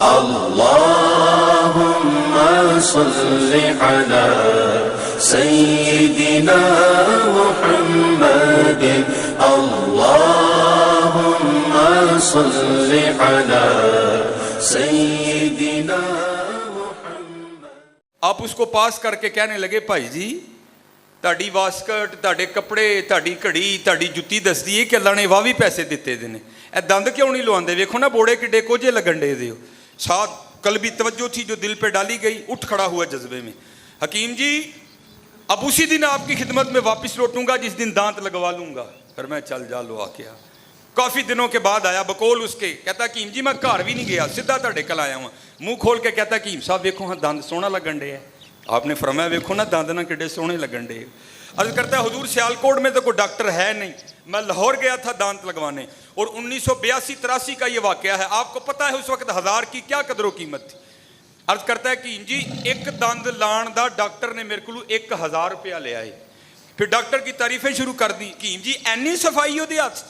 अल्लाहुम्मा सल्लि अला सय्यिदिना मुहम्मदिन अल्लाहुम्मा सल्लि अला सय्यिदिना मुहम्मद। आप उसको पास करके कहने लगे भाई जी ਤੁਹਾਡੀ ਵਾਸਕਟ ਤੁਹਾਡੇ ਕੱਪੜੇ ਤੁਹਾਡੀ ਘੜੀ ਤੁਹਾਡੀ ਜੁੱਤੀ ਦੱਸਦੀ ਹੈ ਕਿ ਅੱਲਾ ਨੇ ਵਾਹ ਵੀ ਪੈਸੇ ਦਿੱਤੇ ਦੇ ਨੇ ਇਹ ਦੰਦ क्यों नहीं लुआते ਵੇਖੋ ना बोड़े किड्डे कोजे लगन डे दे साथ कल्बी तवज्जो थी जो दिल पे डाली गई उठ खड़ा हुआ जज्बे में हकीम जी अब उसी दिन आपकी खिदमत में वापस लौटूंगा जिस दिन दांत लगवा लूंगा। फिर मैं चल जा लो आ गया। काफ़ी दिनों के बाद आया बकोल उसके कहता हकीम जी मैं घर भी नहीं गया सीधा ਤੁਹਾਡੇ कल आया हुआ मुँह खोल के कहता हकीम साहब वेखो हाँ दंद सोहना लगन डे है। आपने फरमाया वेखो ना दंद ना किड्डे सोहने लगन डे। अर्ज करता है हुजूर सियालकोट में तो कोई डॉक्टर है नहीं मैं लाहौर गया था दांत लगवाने और 1982-83 का ये वाकया है। आपको पता है उस वक्त 1000 की क्या कदरों कीमत थी। अर्ज करता है कि जी एक दंद लाण दा डॉक्टर ने मेरे को 1000 रुपया ले आए। फिर डॉक्टर की तारीफें शुरू कर दी कि जी एनी सफाई होती हाथ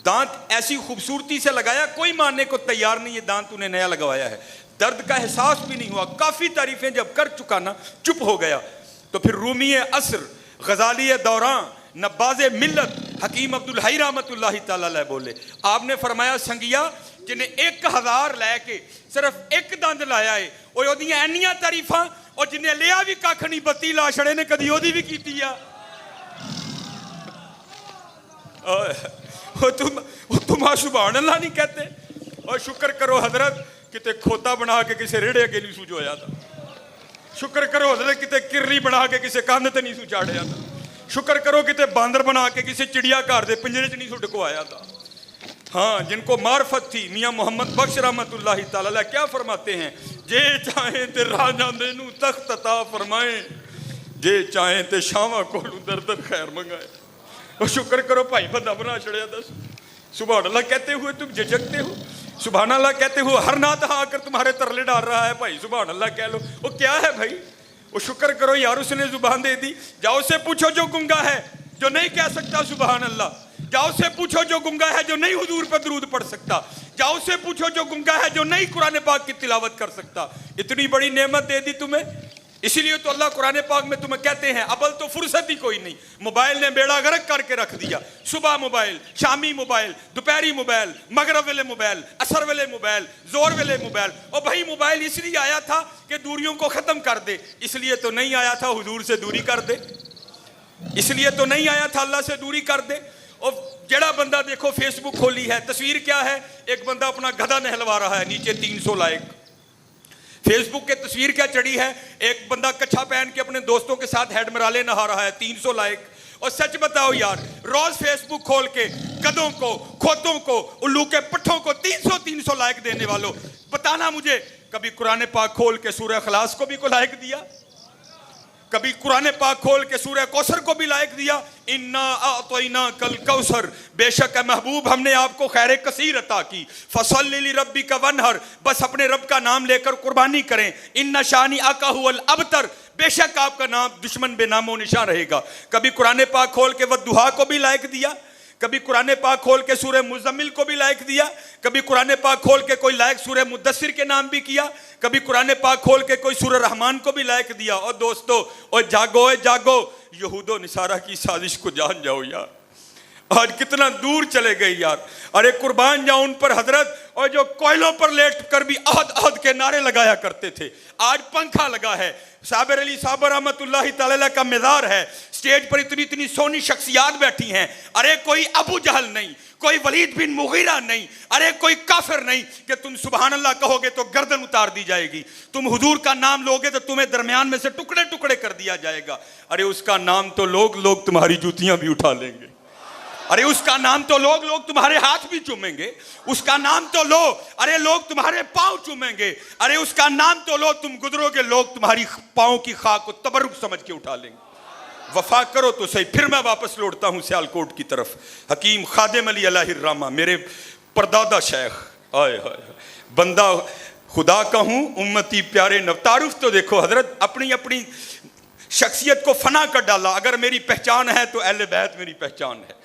दांत ऐसी खूबसूरती से लगाया कोई मानने को तैयार नहीं ये दांत तूने नया लगवाया है। दर्द का एहसास भी नहीं हुआ। काफ़ी तारीफें जब कर चुका ना चुप हो गया। तो फिर रूमी असर गजाली दौरान नब्बाज मिल्लत हकीम अब्दुल हई रहमतुल्लाहि तआला अलैह बोले आपने फरमाया संगिया जिन्हें 1000 लैके सिर्फ एक दंद लाया है और ओदियां एनियां तारीफां और जिन्हें लिया भी कख नहीं बत्ती ला छड़े ने कदी ओदी भी कीती आ। तुम सुभान अल्लाह नहीं कहते और शुक्र करो हजरत किते खोता बना के किसी रेड़े अगे नहीं सुझोया था। शुक्र करो हजरत किते किरली बना के किसी कंध ते नहीं सू चाढ़िया था। शुक्र करो किते बांदर बना के किसी चिड़िया घर के पिंजरे च नहीं सू ढकवाया था। हाँ जिनको मार्फत थी मियाँ मोहम्मद बख्श रहमतुल्लाहि तआला अलैह क्या फरमाते हैं जे चाहे ते राजा देनू तख्त अता फरमाए जे चाहे ते शावा कोलू दर्द खैर मंगाए। और शुक्र करो भाई बंदा बना छड़िया दस। सुभान अल्लाह कहते हुए तुम झिझकते हो। सुभान अल्लाह कहते हुए हर नात आकर तुम्हारे तरले डाल रहा है भाई सुभान अल्लाह कह लो। वो क्या है भाई वो शुक्र करो यार उसने जुबान दे दी। जाओ से पूछो जो गुंगा है जो नहीं कह सकता सुभान अल्लाह। जाओ से पूछो जो गुंगा है जो नहीं हुजूर पर दरूद पढ़ सकता। जाओ से पूछो जो गुंगा है जो नहीं कुरान पाक की तिलावत कर सकता। इतनी बड़ी नेमत दे दी तुम्हें। इसीलिए तो अल्लाह कुरान पाक में तुम्हें कहते हैं अबल तो फुर्सत ही कोई नहीं। मोबाइल ने बेड़ा गर्क करके रख दिया। सुबह मोबाइल शामी मोबाइल दोपहरी मोबाइल मगरब वेले मोबाइल असर वेले मोबाइल जोर वेले मोबाइल। और भाई मोबाइल इसलिए आया था कि दूरियों को ख़त्म कर दे। इसलिए तो नहीं आया था हुजूर से दूरी कर दे। इसलिए तो नहीं आया था अल्लाह से दूरी कर दे। और जड़ा बंदा देखो फेसबुक खोली है तस्वीर क्या है एक बंदा अपना गधा नहलवा रहा है नीचे 300 लाइक। फेसबुक के तस्वीर क्या चढ़ी है एक बंदा कच्छा पहन के अपने दोस्तों के साथ हेड मराले नहा रहा है 300 लाइक। और सच बताओ यार रोज फेसबुक खोल के गधों को खोतों को उल्लू के पट्ठों को 300 लाइक देने वालों बताना मुझे कभी कुरान पाक खोल के सूरह खलास को भी को लाइक दिया कभी कुरान पाक खोल के सूरह कौसर को भी लाइक दिया। इन्ना अतैना कल कौसर बेशक है महबूब हमने आपको खैर कसीर अता की फसल्लि लिरब्बिका वनहर बस अपने रब का नाम लेकर कुर्बानी करें। इन्ना शानी आका हुवल अबतर बेशक आपका नाम दुश्मन बेनामो निशान रहेगा। कभी कुरान पाक खोल के वद्दुहा को भी लाइक दिया। कभी कुरान पाक खोल के सूरह मुज़म्मिल को भी लाइक दिया। कभी कुरान पाक खोल के कोई लाइक सूरह मुद्दस्सिर के नाम भी किया। कभी कुरान पाक खोल के कोई सूरह रहमान को भी लाइक दिया। और दोस्तों और जागो यहूदो निसारा की साजिश को जान जाओ यार आज कितना दूर चले गए यार। अरे कुर्बान जाओ उन पर हजरत और जो कोयलों पर लेट कर भी अहद अहद के नारे लगाया करते थे आज पंखा लगा है। साबिर अली साहब रहमतुल्लाहि तआला का मज़ार है। स्टेज पर इतनी सोनी शख्सियात बैठी हैं। अरे कोई अबू जहल नहीं कोई वलीद बिन मुगीरा नहीं अरे कोई काफिर नहीं कि तुम सुभान अल्लाह कहोगे तो गर्दन उतार दी जाएगी। तुम हुजूर का नाम लोगे तो तुम्हें दरमियान में से टुकड़े टुकड़े कर दिया जाएगा। अरे उसका नाम तो लोग तुम्हारी जूतियां भी उठा लेंगे। अरे उसका नाम तो लोग तुम्हारे हाथ भी चूमेंगे। उसका नाम तो लो अरे लोग तुम्हारे पांव चूमेंगे। अरे उसका नाम तो लो तुम गुजरोगे लोग तुम्हारी पांव की खाक को तबरुक समझ के उठा लेंगे। वफा करो तो सही। फिर मैं वापस लौटता हूँ सियालकोट की तरफ। हकीम खादिम अली अलैहिर्रहमा मेरे परदादा शेख आए बंदा खुदा का हूँ उम्मती प्यारे नव। तारुफ तो देखो हजरत अपनी अपनी शख्सियत को फना कर डाला। अगर मेरी पहचान है तो अहले बैत मेरी पहचान है।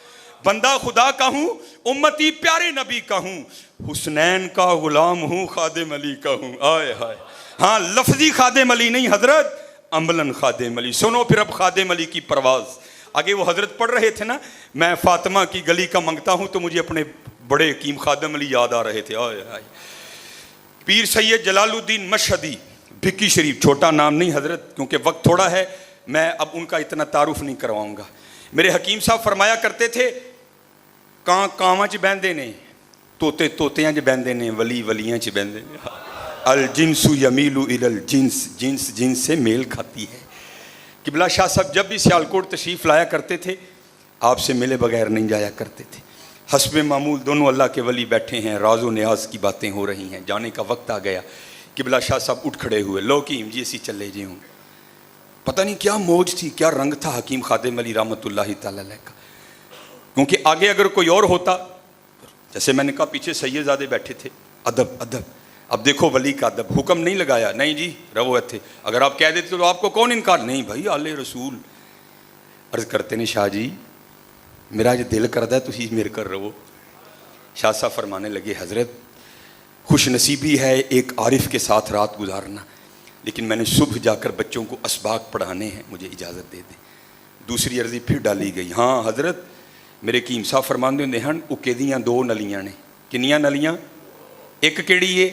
बंदा खुदा का हूँ, उम्मती प्यारे नबी का हूँ, हुसनैन का गुलाम हूँ, खादिम अली का हूँ। आए हाय, हाँ लफ्जी खादिम अली नहीं हजरत, अमलन खादिम अली। सुनो फिर अब खादिम अली की परवाज़। आगे वो हजरत पढ़ रहे थे ना, मैं फातिमा की गली का मंगता हूँ, तो मुझे अपने बड़े हकीम खादिम अली याद आ रहे थे। आए हाय, पीर सैयद जलालुद्दीन मशहदी, भिक्की शरीफ, छोटा नाम नहीं हजरत, क्योंकि वक्त थोड़ा है, मैं अब उनका इतना तारुफ नहीं करवाऊंगा। मेरे हकीम साहब फरमाया करते थे, कां कावां च बहंदे ने, तोते तोतियां च बहंदे ने, वली वलियां च बहंदे ने। अल जिन्सु यमीलु इलल जिन्स, जिन्स जिन्स से मेल खाती है। किबला शाह साहब जब भी सियालकोट तशरीफ़ लाया करते थे, आपसे मिले बगैर नहीं जाया करते थे। हस्बे मामूल दोनों अल्लाह के वली बैठे हैं, राज़ो न्याज की बातें हो रही हैं, जाने का वक्त आ गया। किबला शाह साहब उठ खड़े हुए, लो कीम जी असी चले जी हूँ। पता नहीं क्या मौज थी, क्या रंग था हकीम खादिम अली रहमतुल्लाहि तआला अलैह का। क्योंकि आगे अगर कोई और होता, जैसे मैंने कहा पीछे सैयदजादे बैठे थे, अदब अदब। अब देखो वली का अदब, हुक्म नहीं लगाया, नहीं जी रवो थे। अगर आप कह देते तो आपको कौन इनकार, नहीं भाई आले रसूल। अर्ज करते ने, शाह जी मेरा जो दिल करता है तुसी मेरे कर रवो। शाह साहब फरमाने लगे, हजरत खुश नसीबी है एक आरिफ के साथ रात गुजारना, लेकिन मैंने सुबह जाकर बच्चों को असबाक पढ़ाने हैं, मुझे इजाज़त दे दें। दूसरी अर्जी फिर डाली गई, हाँ हजरत मेरे कीम साहब फरमाते होंगे हैं, उके दियाँ दो नलियाँ ने। किनियाँ नलियाँ? एक केड़ी है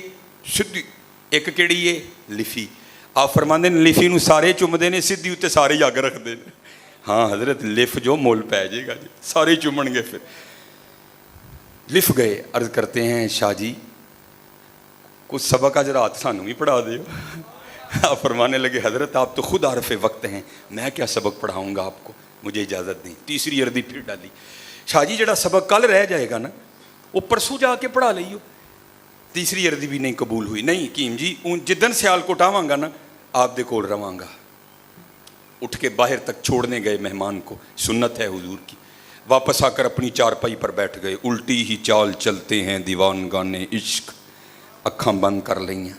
सीधी, एक केड़ी है लिफी। आप फरमाते ने लिफी नूं सारे चुमदे ने, सीधी उत्ते सारे ही अग रखते हैं। हाँ हजरत लिफ जो मुल पै जाएगा जी, सारे चुमणगे। फिर लिफ गए, अर्ज करते हैं, शाह जी कुछ सबक आज रात सानू भी पढ़ा दो। आप फरमाने लगे, हजरत आप तो खुद आरफ़ वक्त हैं, मैं क्या सबक पढ़ाऊँगा आपको, मुझे इजाज़त दें। तीसरी अर्दी फिर डाली, शाह जी जड़ा सबक कल रह जाएगा ना, वो परसों जाके पढ़ा लियो। तीसरी अर्दी भी नहीं कबूल हुई। नहीं कीम जी, जिदन सियालकोट आवांगा ना आप दे कोल रवांगा। उठ के बाहर तक छोड़ने गए मेहमान को, सुन्नत है हुजूर की। वापस आकर अपनी चारपाई पर बैठ गए। उल्टी ही चाल चलते हैं दीवान गाने इश्क, अक्खां बंद कर लियाँ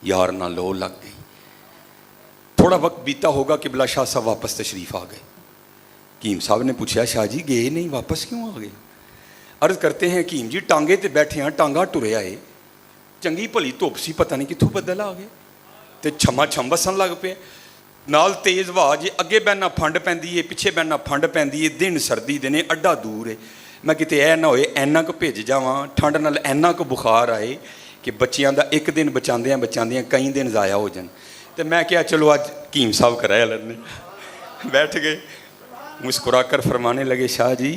यार ना लो लग गई। थोड़ा वक्त बीता होगा, किबला शाह साहब वापस तशरीफ़ आ गए। कीम साहब ने पूछा, शाह जी गए नहीं, वापस क्यों आ गए? अर्ज करते हैं, कीम जी टांगे ते बैठे हैं, टांगा टुरे आए, चंगी भली धुप सी, पता नहीं कितों बदल आ गए, तो छमा छम बसन लग पे। नाल तेज़ हवा जे, अगे बहना फंड पैंदी है, पिछे बहना फंड पैंदी है, दिन सर्दी दे ने, अड्डा दूर है। मैं किते ऐ ना होए ऐना को भिज जावां, ठंड नाल ऐना को बुखार आए कि बच्चियां दा एक दिन बचांदियां बचांदियां कई दिन ज़ाया हो जान। तो मैं क्या चलो अज कीम साहब कराया लड़ने। बैठ गए, मुस्कुरा कर फरमाने लगे, शाह जी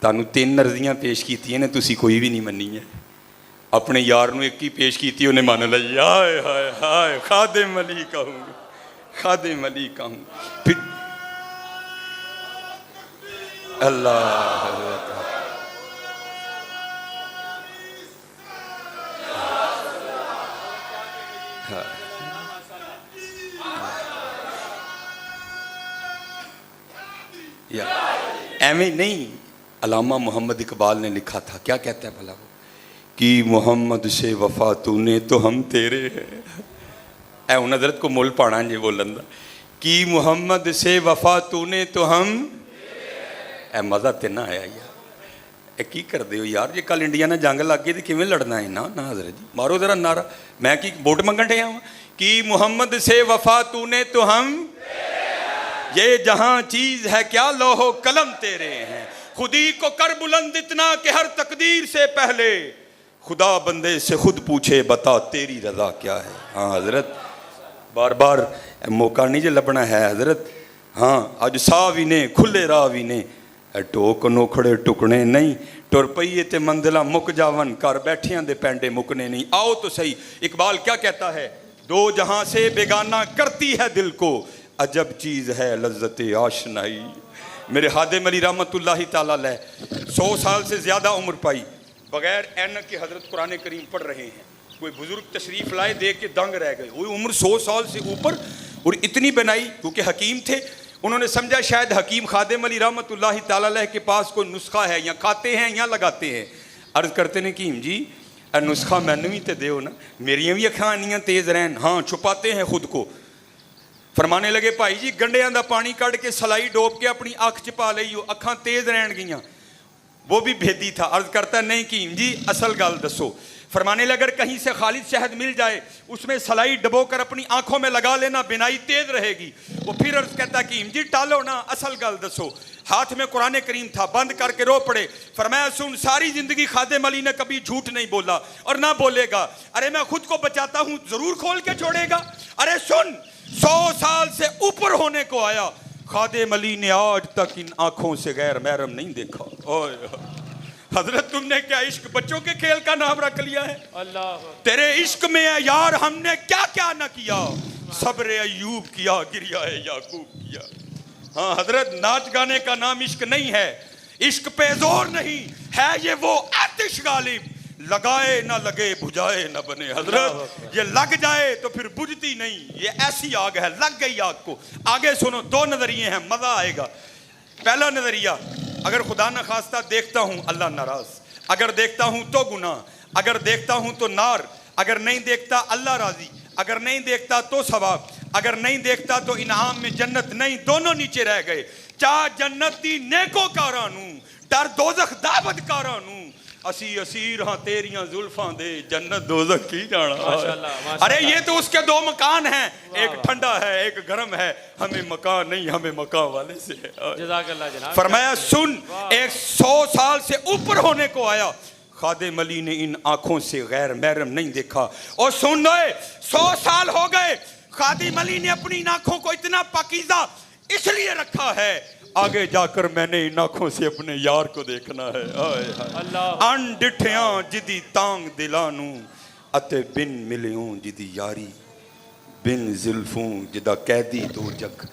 तानू 3 अर्जियां पेश कीतियां ने, तुसी कोई भी नहीं मनी है। अपने यार नू एक ही पेश की, उन्हें मान ली। हाय हाय हाय, खादिम अली कहूँ, खादिम अली कहूँ। फिर अल्लाह एवं नहीं, अलामा मोहम्मद इकबाल ने लिखा था, क्या कहता है भला वो, कि मोहम्मद से वफा तूने तो हम तेरे हैं। ऐ उन हजरत को मुल पाना जे बोलन दा, कि मोहम्मद से वफा तूने तो हम, ऐ मज़ा ते ना आया यार। ए की करदे हो यार, जे कल इंडिया ने जंग लग गई तो किवें लड़ना है ना? ना हजरत जी मारो जरा नारा, मैं की वोट मंगन डया वां? कि मोहम्मद से वफा तूने तो हम, ये जहां चीज है क्या लोहो कलम तेरे हैं, खुदी को कर बुलंद इतना कि हर तकदीर से पहले खुदा बंदे से खुद पूछे बता तेरी रजा क्या है। हाँ हजरत, बार बार मौका नहीं जो लभना है हजरत। हाँ अज साह भी ने खुले राह भी ने, टोक नोखड़े टुकने नहीं, टुर पईए ते मंजिला मुक जावन, कर बैठियां दे पैंडे मुकने नहीं। आओ तो सही, इकबाल क्या कहता है, दो जहां से बेगाना करती है दिल को, अजब चीज़ है लज्जत आशनाई। मेरे हादिम अली रहमतुल्लाहि ताला अलैह 100 साल से ज़्यादा उम्र पाई, बगैर ऐनक के हज़रत कुरान करीम पढ़ रहे हैं। कोई बुज़ुर्ग तशरीफ़ लाए, देख के दंग रह गए। वही उम्र 100 साल से ऊपर, और इतनी बनाई क्योंकि हकीम थे। उन्होंने समझा शायद हकीम खादिम अली रहमतुल्लाहि ताला अलैह के पास कोई नुस्खा है, या खाते हैं या लगाते हैं। अर्ज़ करते ने कीम जी नुस्खा मैनू भी तो दो ना, मेरिया भी अखां इन्नियां तेज़ रहन। हाँ छुपाते हैं खुद को। फरमाने लगे भाई जी गंढियां दा पानी कढ़ के सलाई डोब के अपनी अख च पा लईओ, अखां तेज रहन गियां। वो भी भेदी था। अर्ज करता नहीं कीम जी असल गल दसो। फरमाने लगे अगर कहीं से खालिद शहद मिल जाए उसमें सलाई डबो कर अपनी आंखों में लगा लेना, बिनाई तेज रहेगी। वो फिर अर्ज कहता कीम जी टालो ना, असल गल दसो। हाथ में कुरान करीम था, बंद करके रो पड़े। फरमाया सुन, सारी जिंदगी खादिम अली ने कभी झूठ नहीं बोला और ना बोलेगा। अरे मैं खुद को बचाता हूं, जरूर खोल के छोड़ेगा। अरे सुन, 100 साल से ऊपर होने को आया, खादिम अली ने आज तक इन आंखों से गैर महरम नहीं देखा। ओए हजरत तुमने क्या इश्क बच्चों के खेल का नाम रख लिया है? अल्लाह तेरे इश्क में है यार हमने क्या क्या ना किया। सब्र अय्यूब किया, गिरिया है याकूब किया। हाँ हजरत, नाच गाने का नाम इश्क नहीं है, इश्क पे जोर नहीं है, ये वो आतिश गालिब, लगाए ना लगे बुझाए ना बने। हजरत ये लग जाए तो फिर बुझती नहीं, ये ऐसी आग है, लग गई आग को। आगे सुनो, 2 नजरिए हैं, मजा आएगा। पहला नजरिया, अगर खुदा न खास्ता देखता हूं अल्लाह नाराज, अगर देखता हूं तो गुनाह, अगर देखता हूं तो नार, अगर नहीं देखता अल्लाह राजी, अगर नहीं देखता तो सवाब, अगर नहीं देखता तो इनाम में जन्नत नहीं, दोनों नीचे रह गए। चा जन्नती नेको कारानू, डर दोजख दाबद कारानू, असी असीर हाँ तेरियां जुल्फां दे, जन्नत दोजख की जाना। माशाअल्लाह। अरे ये तो उसके 2 मकान हैं, एक ठंडा है एक गर्म है, हमें मकान नहीं, हमें मकान वाले से है। जज़ाकल्लाह जनाब। फरमाया सुन, 100 साल से ऊपर होने को आया, खादिम अली ने इन आंखों से गैर महरम नहीं देखा। और सुन लो, 100 साल हो गए, खादिम अली ने अपनी इन आंखों को इतना पाकीज़ा इसलिए रखा है, आगे जाकर मैंने इन आंखों से अपने यार को देखना है। अल्लाह अनडिठियां जिदी तांग दिलानू, अते बिन मिलियों जिदी यारी, बिन जुल्फों जिदा कैदी दो जग,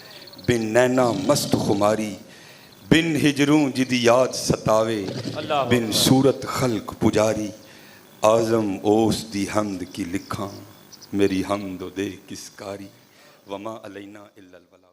बिन नैना मस्त खुमारी, बिन हिजरों जिदी याद सतावे, बिन सूरत खल्क पुजारी, आजम ओस दी हमद की लिखा, मेरी हमदो दे किस कारी, वमा अलैना इल्लल बलाग।